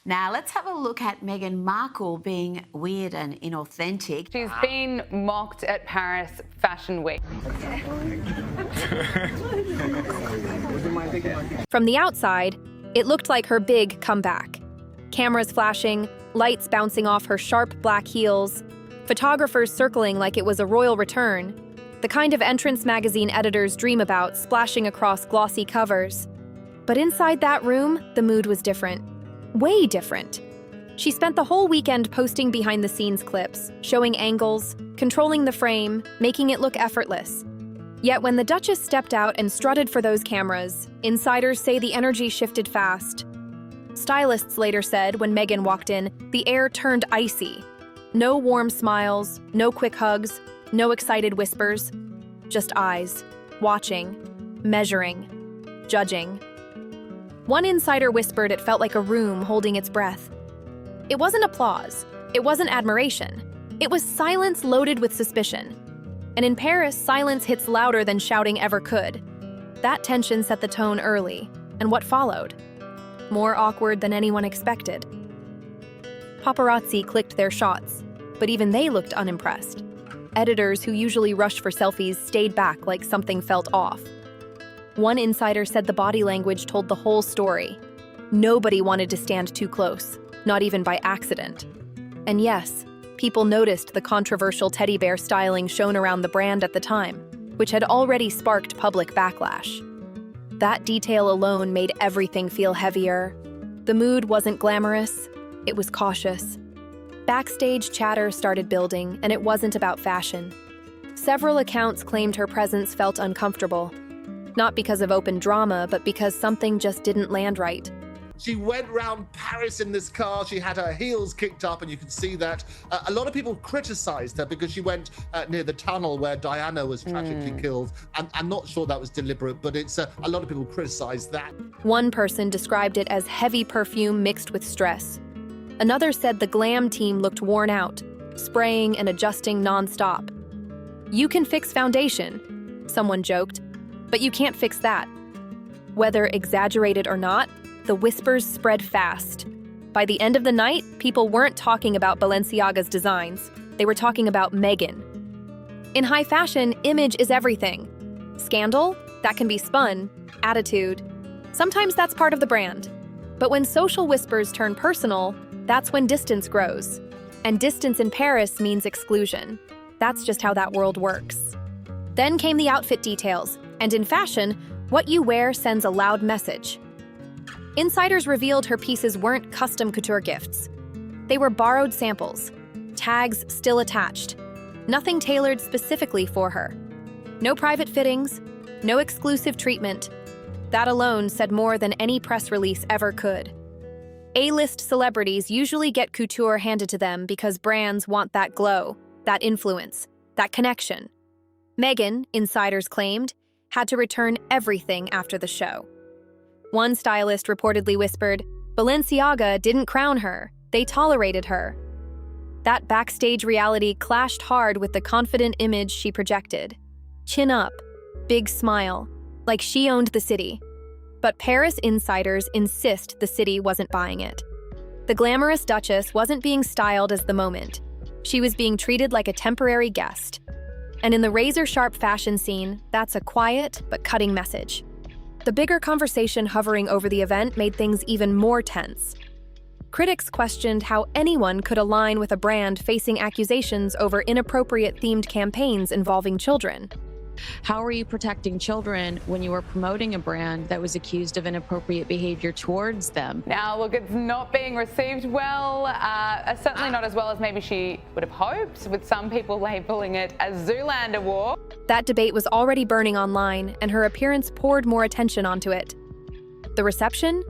Now, let's have a look at Meghan Markle being weird and inauthentic. She's been mocked at Paris Fashion Week. From the outside, it looked like her big comeback. Cameras flashing, lights bouncing off her sharp black heels, photographers circling like it was a royal return, the kind of entrance magazine editors dream about splashing across glossy covers. But inside that room, the mood was different. Way different. She spent the whole weekend posting behind-the-scenes clips, showing angles, controlling the frame, making it look effortless. Yet when the Duchess stepped out and strutted for those cameras, insiders say the energy shifted fast. Stylists later said when Meghan walked in, the air turned icy. No warm smiles, no quick hugs, no excited whispers. Just eyes, watching, measuring, judging. One insider whispered it felt like a room holding its breath. It wasn't applause. It wasn't admiration. It was silence loaded with suspicion. And in Paris, silence hits louder than shouting ever could. That tension set the tone early, and what followed? More awkward than anyone expected. Paparazzi clicked their shots, but even they looked unimpressed. Editors who usually rush for selfies stayed back like something felt off. One insider said the body language told the whole story. Nobody wanted to stand too close, not even by accident. And yes, people noticed the controversial teddy bear styling shown around the brand at the time, which had already sparked public backlash. That detail alone made everything feel heavier. The mood wasn't glamorous, it was cautious. Backstage chatter started building, and it wasn't about fashion. Several accounts claimed her presence felt uncomfortable. Not because of open drama, but because something just didn't land right. She went round Paris in this car. She had her heels kicked up, and you can see that. A lot of people criticized her because she went near the tunnel where Diana was tragically killed. I'm not sure that was deliberate, but it's a lot of people criticized that. One person described it as heavy perfume mixed with stress. Another said the glam team looked worn out, spraying and adjusting nonstop. You can fix foundation, someone joked, but you can't fix that. Whether exaggerated or not, the whispers spread fast. By the end of the night, people weren't talking about Balenciaga's designs. They were talking about Meghan. In high fashion, image is everything. Scandal? That can be spun. Attitude? Sometimes that's part of the brand. But when social whispers turn personal, that's when distance grows. And distance in Paris means exclusion. That's just how that world works. Then came the outfit details, and in fashion, what you wear sends a loud message. Insiders revealed her pieces weren't custom couture gifts. They were borrowed samples, tags still attached, nothing tailored specifically for her. No private fittings, no exclusive treatment. That alone said more than any press release ever could. A-list celebrities usually get couture handed to them because brands want that glow, that influence, that connection. Meghan, insiders claimed, had to return everything after the show. One stylist reportedly whispered, "Balenciaga didn't crown her, they tolerated her." That backstage reality clashed hard with the confident image she projected. Chin up, big smile, like she owned the city. But Paris insiders insist the city wasn't buying it. The glamorous Duchess wasn't being styled as the moment. She was being treated like a temporary guest. And in the razor-sharp fashion scene, that's a quiet but cutting message. The bigger conversation hovering over the event made things even more tense. Critics questioned how anyone could align with a brand facing accusations over inappropriate themed campaigns involving children. How are you protecting children when you are promoting a brand that was accused of inappropriate behavior towards them? Now, look, it's not being received well, certainly not as well as maybe she would have hoped, with some people labeling it a Zoolander war. That debate was already burning online, and her appearance poured more attention onto it. The reception?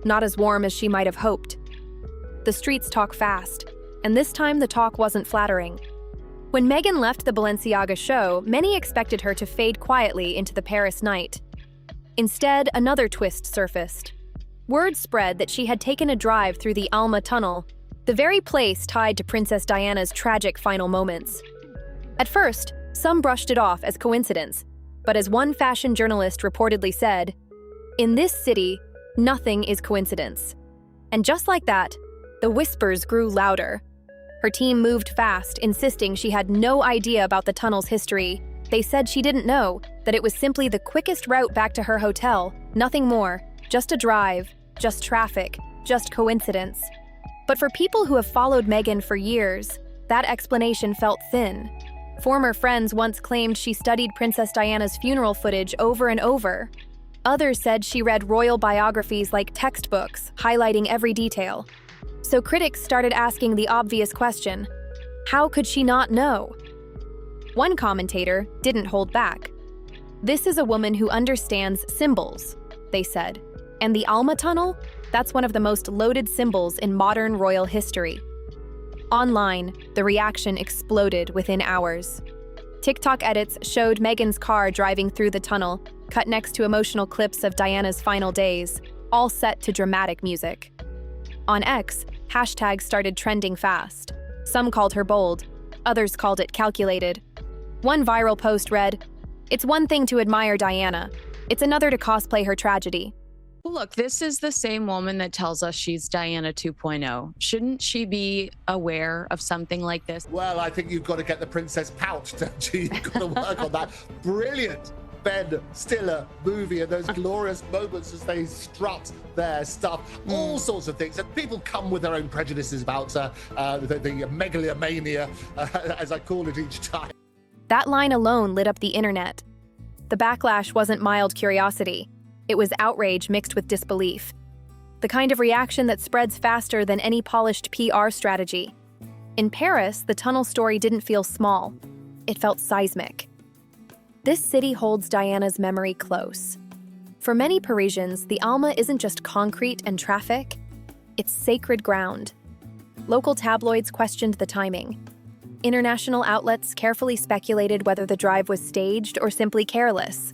Not as warm as she might have hoped. The streets talk fast, and this time the talk wasn't flattering. When Meghan left the Balenciaga show, many expected her to fade quietly into the Paris night. Instead, another twist surfaced. Word spread that she had taken a drive through the Alma Tunnel, the very place tied to Princess Diana's tragic final moments. At first, some brushed it off as coincidence, but as one fashion journalist reportedly said, "In this city, nothing is coincidence." And just like that, the whispers grew louder. Her team moved fast, insisting she had no idea about the tunnel's history. They said she didn't know, that it was simply the quickest route back to her hotel, nothing more, just a drive, just traffic, just coincidence. But for people who have followed Meghan for years, that explanation felt thin. Former friends once claimed she studied Princess Diana's funeral footage over and over. Others said she read royal biographies like textbooks, highlighting every detail. So critics started asking the obvious question, how could she not know? One commentator didn't hold back. This is a woman who understands symbols, they said. And the Alma Tunnel? That's one of the most loaded symbols in modern royal history. Online, the reaction exploded within hours. TikTok edits showed Meghan's car driving through the tunnel, cut next to emotional clips of Diana's final days, all set to dramatic music. On X, hashtags started trending fast. Some called her bold, others called it calculated. One viral post read, "It's one thing to admire Diana, it's another to cosplay her tragedy." Well, look, this is the same woman that tells us she's Diana 2.0. Shouldn't she be aware of something like this? Well, I think you've got to get the princess pouch, don't you? You've got to work on that. Brilliant Ben Stiller movie and those glorious moments as they strut their stuff, all sorts of things. And people come with their own prejudices about the megalomania, as I call it each time. That line alone lit up the internet. The backlash wasn't mild curiosity. It was outrage mixed with disbelief. The kind of reaction that spreads faster than any polished PR strategy. In Paris, the tunnel story didn't feel small. It felt seismic. This city holds Diana's memory close. For many Parisians, the Alma isn't just concrete and traffic, it's sacred ground. Local tabloids questioned the timing. International outlets carefully speculated whether the drive was staged or simply careless.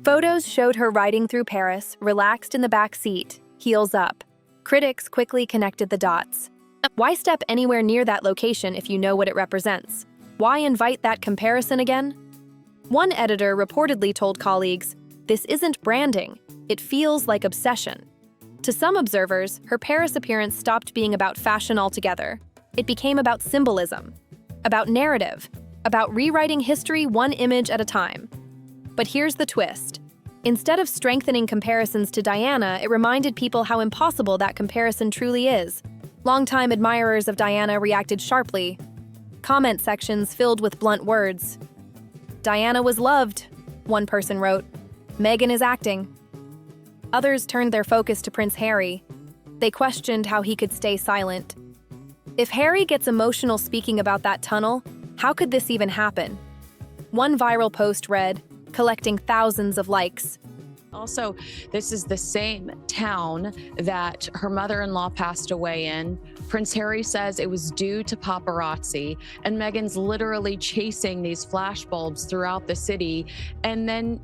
Photos showed her riding through Paris, relaxed in the back seat, heels up. Critics quickly connected the dots. Why step anywhere near that location if you know what it represents? Why invite that comparison again? One editor reportedly told colleagues, "This isn't branding, it feels like obsession." To some observers, her Paris appearance stopped being about fashion altogether. It became about symbolism, about narrative, about rewriting history one image at a time. But here's the twist. Instead of strengthening comparisons to Diana, it reminded people how impossible that comparison truly is. Longtime admirers of Diana reacted sharply. Comment sections filled with blunt words. "Diana was loved," one person wrote. "Meghan is acting." Others turned their focus to Prince Harry. They questioned how he could stay silent. If Harry gets emotional speaking about that tunnel, how could this even happen? One viral post read, collecting thousands of likes. Also, this is the same town that her mother-in-law passed away in. Prince Harry says it was due to paparazzi, and Meghan's literally chasing these flashbulbs throughout the city. And then,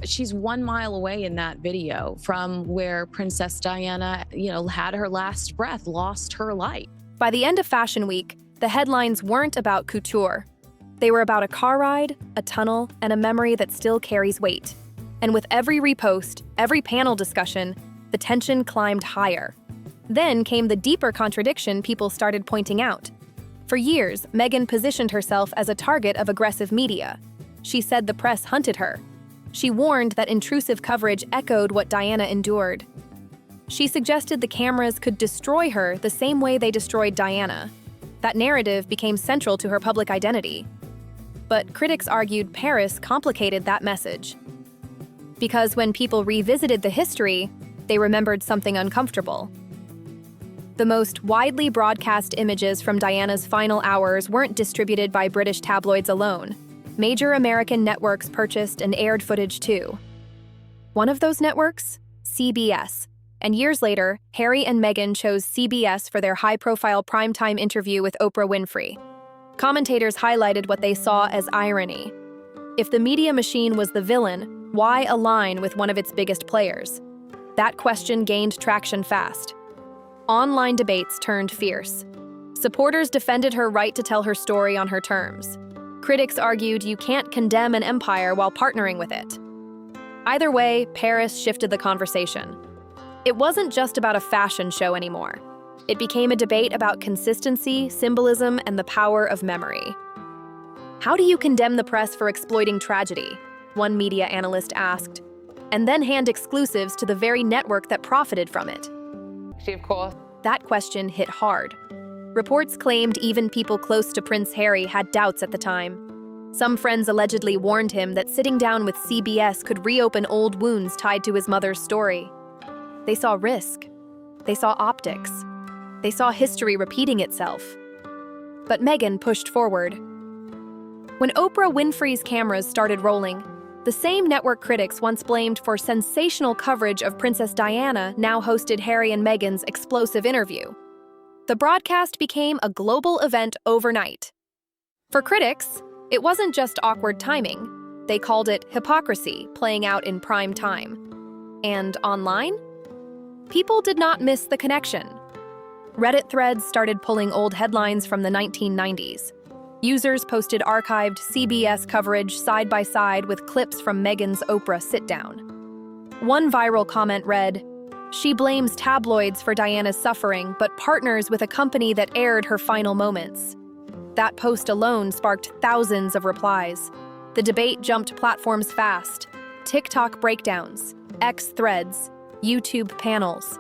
she's 1 mile away in that video from where Princess Diana, had her last breath, lost her life. By the end of Fashion Week, the headlines weren't about couture. They were about a car ride, a tunnel, and a memory that still carries weight. And with every repost, every panel discussion, the tension climbed higher. Then came the deeper contradiction people started pointing out. For years, Meghan positioned herself as a target of aggressive media. She said the press hunted her. She warned that intrusive coverage echoed what Diana endured. She suggested the cameras could destroy her the same way they destroyed Diana. That narrative became central to her public identity. But critics argued Paris complicated that message. Because when people revisited the history, they remembered something uncomfortable. The most widely broadcast images from Diana's final hours weren't distributed by British tabloids alone. Major American networks purchased and aired footage too. One of those networks? CBS. And years later, Harry and Meghan chose CBS for their high-profile primetime interview with Oprah Winfrey. Commentators highlighted what they saw as irony. If the media machine was the villain, why align with one of its biggest players? That question gained traction fast. Online debates turned fierce. Supporters defended her right to tell her story on her terms. Critics argued you can't condemn an empire while partnering with it. Either way, Paris shifted the conversation. It wasn't just about a fashion show anymore. It became a debate about consistency, symbolism, and the power of memory. How do you condemn the press for exploiting tragedy? One media analyst asked, and then hand exclusives to the very network that profited from it. She, of course. That question hit hard. Reports claimed even people close to Prince Harry had doubts at the time. Some friends allegedly warned him that sitting down with CBS could reopen old wounds tied to his mother's story. They saw risk. They saw optics. They saw history repeating itself. But Meghan pushed forward. When Oprah Winfrey's cameras started rolling, the same network critics once blamed for sensational coverage of Princess Diana now hosted Harry and Meghan's explosive interview. The broadcast became a global event overnight. For critics, it wasn't just awkward timing. They called it hypocrisy playing out in prime time. And online? People did not miss the connection. Reddit threads started pulling old headlines from the 1990s. Users posted archived CBS coverage side by side with clips from Meghan's Oprah sit-down. One viral comment read, "She blames tabloids for Diana's suffering, but partners with a company that aired her final moments." That post alone sparked thousands of replies. The debate jumped platforms fast. TikTok breakdowns, X threads, YouTube panels.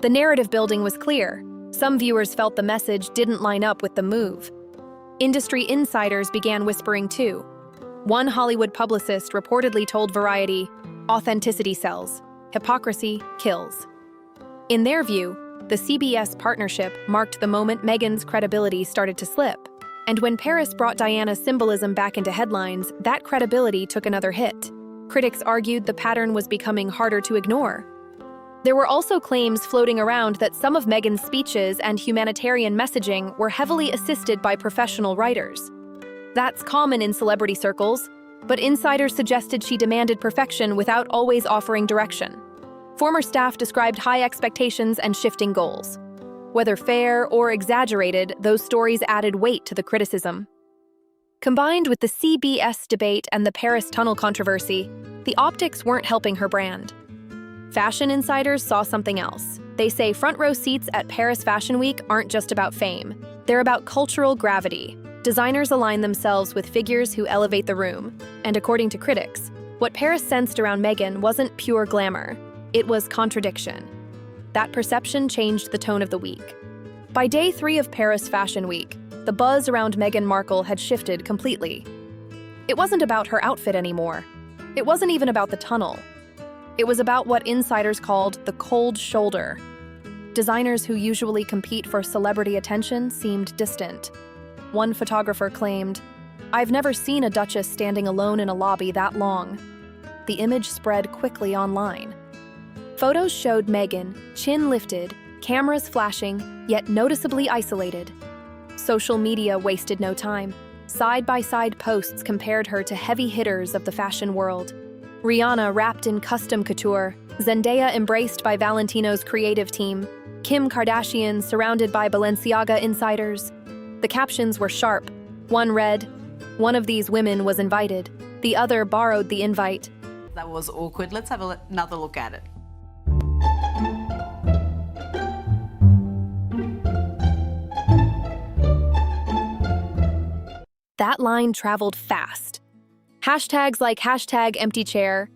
The narrative building was clear. Some viewers felt the message didn't line up with the move. Industry insiders began whispering too. One Hollywood publicist reportedly told Variety, "Authenticity sells, hypocrisy kills." In their view, the CBS partnership marked the moment Meghan's credibility started to slip. And when Paris brought Diana's symbolism back into headlines, that credibility took another hit. Critics argued the pattern was becoming harder to ignore. There were also claims floating around that some of Meghan's speeches and humanitarian messaging were heavily assisted by professional writers. That's common in celebrity circles, but insiders suggested she demanded perfection without always offering direction. Former staff described high expectations and shifting goals. Whether fair or exaggerated, those stories added weight to the criticism. Combined with the CBS debate and the Paris tunnel controversy, the optics weren't helping her brand. Fashion insiders saw something else. They say front row seats at Paris Fashion Week aren't just about fame. They're about cultural gravity. Designers align themselves with figures who elevate the room. And according to critics, what Paris sensed around Meghan wasn't pure glamour. It was contradiction. That perception changed the tone of the week. By day 3 of Paris Fashion Week, the buzz around Meghan Markle had shifted completely. It wasn't about her outfit anymore. It wasn't even about the tunnel. It was about what insiders called the cold shoulder. Designers who usually compete for celebrity attention seemed distant. One photographer claimed, "I've never seen a duchess standing alone in a lobby that long." The image spread quickly online. Photos showed Meghan, chin lifted, cameras flashing, yet noticeably isolated. Social media wasted no time. Side-by-side posts compared her to heavy hitters of the fashion world. Rihanna wrapped in custom couture, Zendaya embraced by Valentino's creative team, Kim Kardashian surrounded by Balenciaga insiders. The captions were sharp. One read, "One of these women was invited. The other borrowed the invite." That was awkward. Let's have another look at it. That line traveled fast. Hashtags like hashtag empty chair,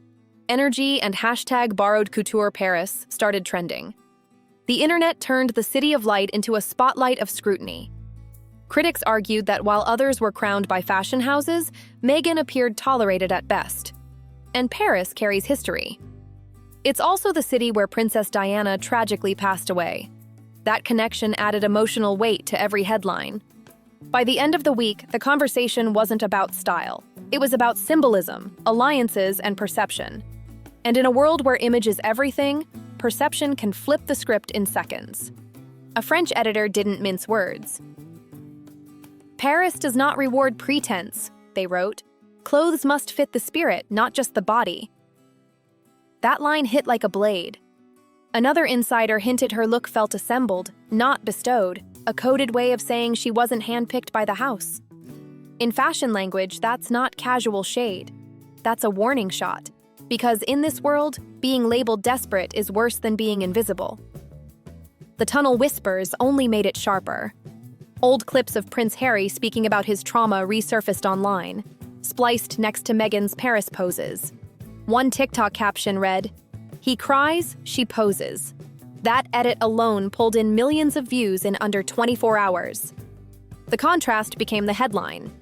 energy, and hashtag borrowed couture Paris started trending. The internet turned the City of Light into a spotlight of scrutiny. Critics argued that while others were crowned by fashion houses, Meghan appeared tolerated at best. And Paris carries history. It's also the city where Princess Diana tragically passed away. That connection added emotional weight to every headline. By the end of the week, the conversation wasn't about style. It was about symbolism, alliances, and perception. And in a world where image is everything, perception can flip the script in seconds. A French editor didn't mince words. "Paris does not reward pretense," they wrote. "Clothes must fit the spirit, not just the body." That line hit like a blade. Another insider hinted her look felt assembled, not bestowed, a coded way of saying she wasn't handpicked by the house. In fashion language, that's not casual shade. That's a warning shot. Because in this world, being labeled desperate is worse than being invisible. The tunnel whispers only made it sharper. Old clips of Prince Harry speaking about his trauma resurfaced online, spliced next to Meghan's Paris poses. One TikTok caption read, "He cries, she poses." That edit alone pulled in millions of views in under 24 hours. The contrast became the headline.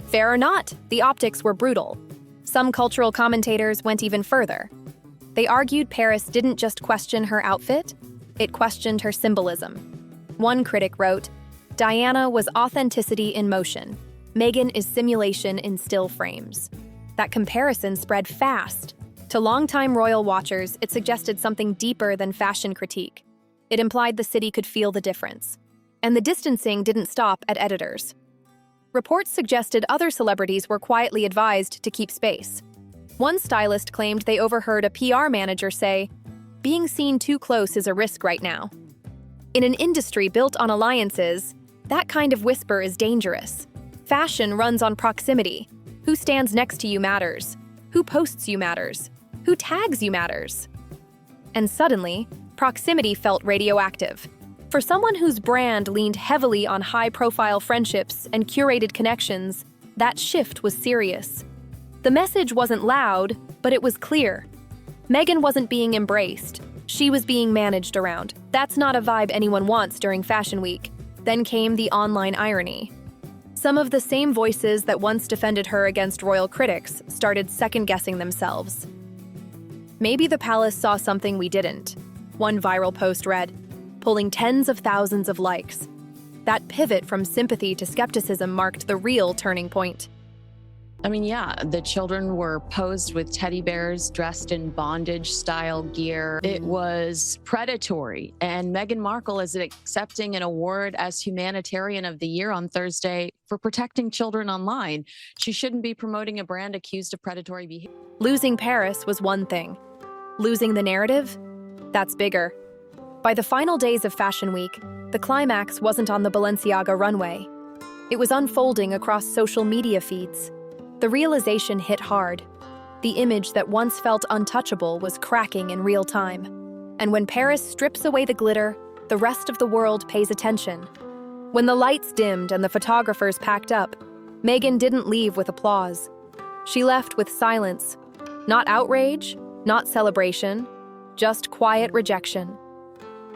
Fair or not, the optics were brutal. Some cultural commentators went even further. They argued Paris didn't just question her outfit, it questioned her symbolism. One critic wrote, "Diana was authenticity in motion. Meghan is simulation in still frames." That comparison spread fast. To longtime royal watchers, it suggested something deeper than fashion critique. It implied the city could feel the difference. And the distancing didn't stop at editors. Reports suggested other celebrities were quietly advised to keep space. One stylist claimed they overheard a PR manager say, "Being seen too close is a risk right now." In an industry built on alliances, that kind of whisper is dangerous. Fashion runs on proximity. Who stands next to you matters. Who posts you matters. Who tags you matters. And suddenly, proximity felt radioactive. For someone whose brand leaned heavily on high-profile friendships and curated connections, that shift was serious. The message wasn't loud, but it was clear. Meghan wasn't being embraced. She was being managed around. That's not a vibe anyone wants during Fashion Week. Then came the online irony. Some of the same voices that once defended her against royal critics started second-guessing themselves. Maybe the palace saw something we didn't. One viral post read, pulling tens of thousands of likes. That pivot from sympathy to skepticism marked the real turning point. I mean, yeah, the children were posed with teddy bears dressed in bondage-style gear. It was predatory. And Meghan Markle is accepting an award as Humanitarian of the Year on Thursday for protecting children online. She shouldn't be promoting a brand accused of predatory behavior. Losing Paris was one thing. Losing the narrative? That's bigger. By the final days of Fashion Week, the climax wasn't on the Balenciaga runway. It was unfolding across social media feeds. The realization hit hard. The image that once felt untouchable was cracking in real time. And when Paris strips away the glitter, the rest of the world pays attention. When the lights dimmed and the photographers packed up, Meghan didn't leave with applause. She left with silence. Not outrage, not celebration, just quiet rejection.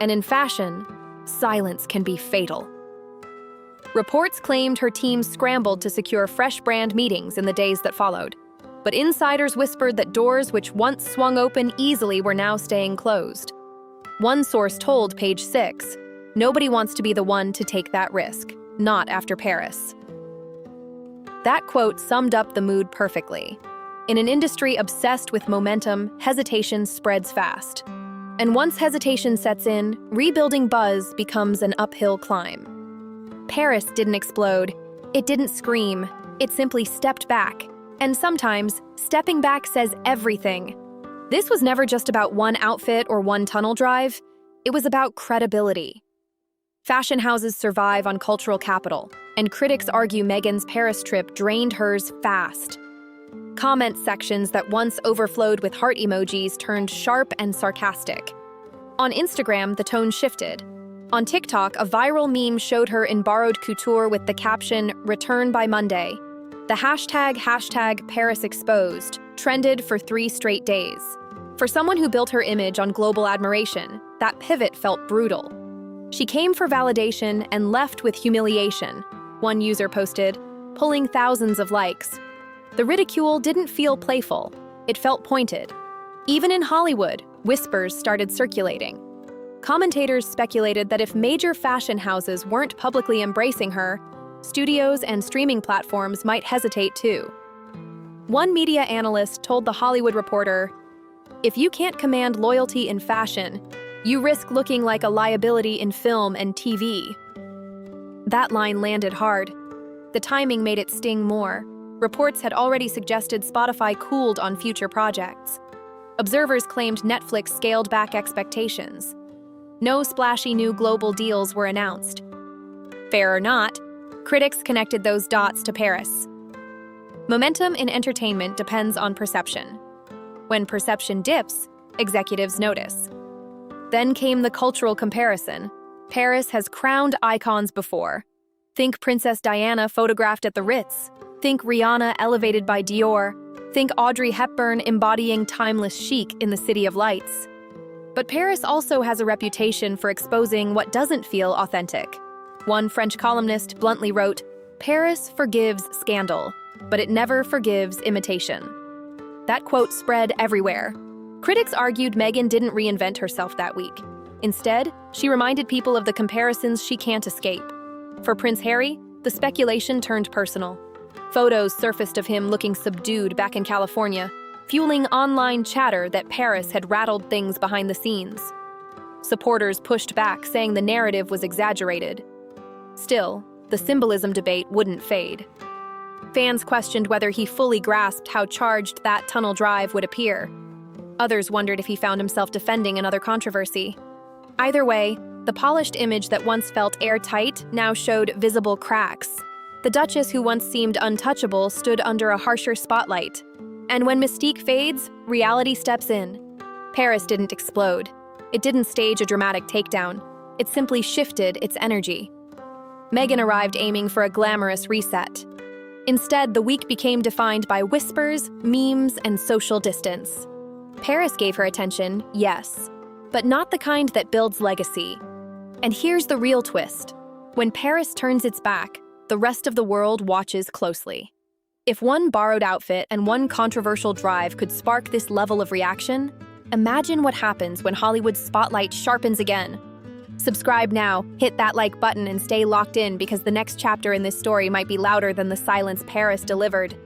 And in fashion, silence can be fatal. Reports claimed her team scrambled to secure fresh brand meetings in the days that followed. But insiders whispered that doors which once swung open easily were now staying closed. One source told Page 6, "Nobody wants to be the one to take that risk, not after Paris." That quote summed up the mood perfectly. In an industry obsessed with momentum, hesitation spreads fast. And once hesitation sets in, rebuilding buzz becomes an uphill climb. Paris didn't explode. It didn't scream. It simply stepped back. And sometimes, stepping back says everything. This was never just about one outfit or one tunnel drive. It was about credibility. Fashion houses survive on cultural capital, and critics argue Meghan's Paris trip drained hers fast. Comment sections that once overflowed with heart emojis turned sharp and sarcastic. On Instagram, the tone shifted. On TikTok, a viral meme showed her in borrowed couture with the caption, "Return by Monday." The hashtag Paris Exposed trended for 3 straight days. For someone who built her image on global admiration, that pivot felt brutal. She came for validation and left with humiliation, one user posted, pulling thousands of likes. The ridicule didn't feel playful, it felt pointed. Even in Hollywood, whispers started circulating. Commentators speculated that if major fashion houses weren't publicly embracing her, studios and streaming platforms might hesitate too. One media analyst told The Hollywood Reporter, "If you can't command loyalty in fashion, you risk looking like a liability in film and TV." That line landed hard. The timing made it sting more. Reports had already suggested Spotify cooled on future projects. Observers claimed Netflix scaled back expectations. No splashy new global deals were announced. Fair or not, critics connected those dots to Paris. Momentum in entertainment depends on perception. When perception dips, executives notice. Then came the cultural comparison. Paris has crowned icons before. Think Princess Diana photographed at the Ritz. Think Rihanna elevated by Dior. Think Audrey Hepburn embodying timeless chic in the City of Lights. But Paris also has a reputation for exposing what doesn't feel authentic. One French columnist bluntly wrote, "Paris forgives scandal, but it never forgives imitation." That quote spread everywhere. Critics argued Meghan didn't reinvent herself that week. Instead, she reminded people of the comparisons she can't escape. For Prince Harry, the speculation turned personal. Photos surfaced of him looking subdued back in California, fueling online chatter that Paris had rattled things behind the scenes. Supporters pushed back, saying the narrative was exaggerated. Still, the symbolism debate wouldn't fade. Fans questioned whether he fully grasped how charged that tunnel drive would appear. Others wondered if he found himself defending another controversy. Either way, the polished image that once felt airtight now showed visible cracks. The Duchess who once seemed untouchable stood under a harsher spotlight. And when mystique fades, reality steps in. Paris didn't explode. It didn't stage a dramatic takedown. It simply shifted its energy. Meghan arrived aiming for a glamorous reset. Instead, the week became defined by whispers, memes, and social distance. Paris gave her attention, yes, but not the kind that builds legacy. And here's the real twist. When Paris turns its back, the rest of the world watches closely. If one borrowed outfit and one controversial drive could spark this level of reaction, imagine what happens when Hollywood's spotlight sharpens again. Subscribe now, hit that like button, and stay locked in because the next chapter in this story might be louder than the silence Paris delivered.